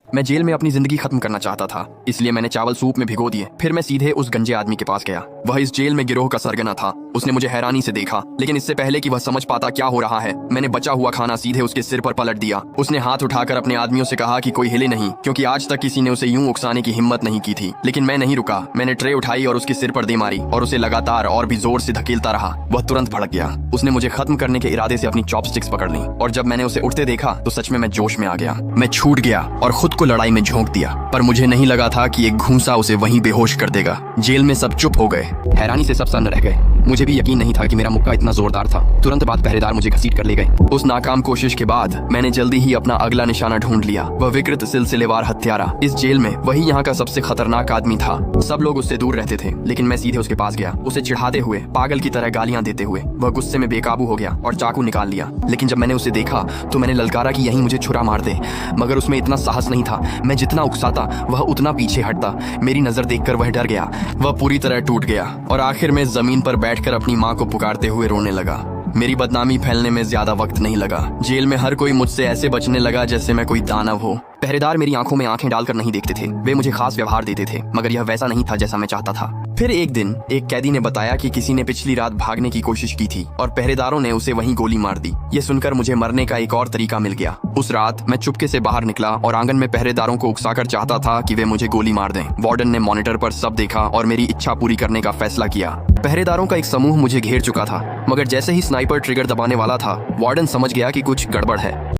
मैं जेल में अपनी जिंदगी खत्म करना चाहता था, इसलिए मैंने चावल सूप में भिगो दिए। फिर मैं सीधे उस गंजे आदमी के पास गया। वह इस जेल में गिरोह का सरगना था। उसने मुझे हैरानी से देखा, लेकिन इससे पहले कि वह समझ पाता क्या हो रहा है, मैंने बचा हुआ खाना सीधे उसके सिर पर पलट दिया। उसने हाथ उठाकर अपने आदमियों से कहा कि कोई हिले नहीं, क्योंकि आज तक किसी ने उसे यूं उकसाने की हिम्मत नहीं की थी। लेकिन मैं नहीं रुका। मैंने ट्रे उठाई और उसके सिर पर दे मारी और उसे लगातार और भी जोर से धकेलता रहा। वह तुरंत भड़क गया। उसने मुझे खत्म करने के इरादे से अपनी चॉपस्टिक्स पकड़ ली और जब मैंने उसे उठते देखा तो सच में मैं जोश में आ गया। मैं छूट गया और खुद को लड़ाई में झोंक दिया, पर मुझे नहीं लगा था कि एक घूंसा उसे वहीं बेहोश कर देगा। जेल में सब चुप हो गए। हैरानी से सब सन्न रह गए। मुझे भी यकीन नहीं था कि मेरा मुक्का इतना जोरदार था। तुरंत बाद पहरेदार मुझे घसीट कर ले गए। उस नाकाम कोशिश के बाद मैंने जल्दी ही अपना अगला निशाना ढूंढ लिया। वह विकृत सिलसिलेवार हत्यारा। इस जेल में वही यहाँ का सबसे खतरनाक आदमी था। सब लोग उससे दूर रहते थे, लेकिन मैं सीधे उसके पास गया। उसे चिढ़ाते हुए, पागल की तरह गालियां देते हुए वह गुस्से में बेकाबू हो गया और चाकू निकाल लिया। लेकिन जब मैंने उसे देखा तो मैंने ललकारा कि यहीं मुझे छुरा मार दे, मगर उसमें इतना साहस नहीं था। मैं जितना उकसाता वह उतना पीछे हटता। मेरी नजर देखकर वह डर गया। वह पूरी तरह टूट गया और आखिर में जमीन पर बैठकर अपनी माँ को पुकारते हुए रोने लगा। मेरी बदनामी फैलने में ज्यादा वक्त नहीं लगा। जेल में हर कोई मुझसे ऐसे बचने लगा जैसे मैं कोई दानव हो। पहरेदार मेरी आंखों में आंखें डालकर नहीं देखते थे। वे मुझे खास व्यवहार देते थे, मगर यह वैसा नहीं था जैसा मैं चाहता था। फिर एक दिन एक कैदी ने बताया कि किसी ने पिछली रात भागने की कोशिश की थी और पहरेदारों ने उसे वहीं गोली मार दी। ये सुनकर मुझे मरने का एक और तरीका मिल गया। उस रात मैं चुपके से बाहर निकला और आंगन में पहरेदारों को उकसाकर चाहता था कि वे मुझे गोली मार दें। वार्डन ने मॉनिटर पर सब देखा और मेरी इच्छा पूरी करने का फैसला किया। पहरेदारों का एक समूह मुझे घेर चुका था, मगर जैसे ही स्नाइपर ट्रिगर दबाने वाला था, वार्डन समझ गया कि कुछ गड़बड़ है।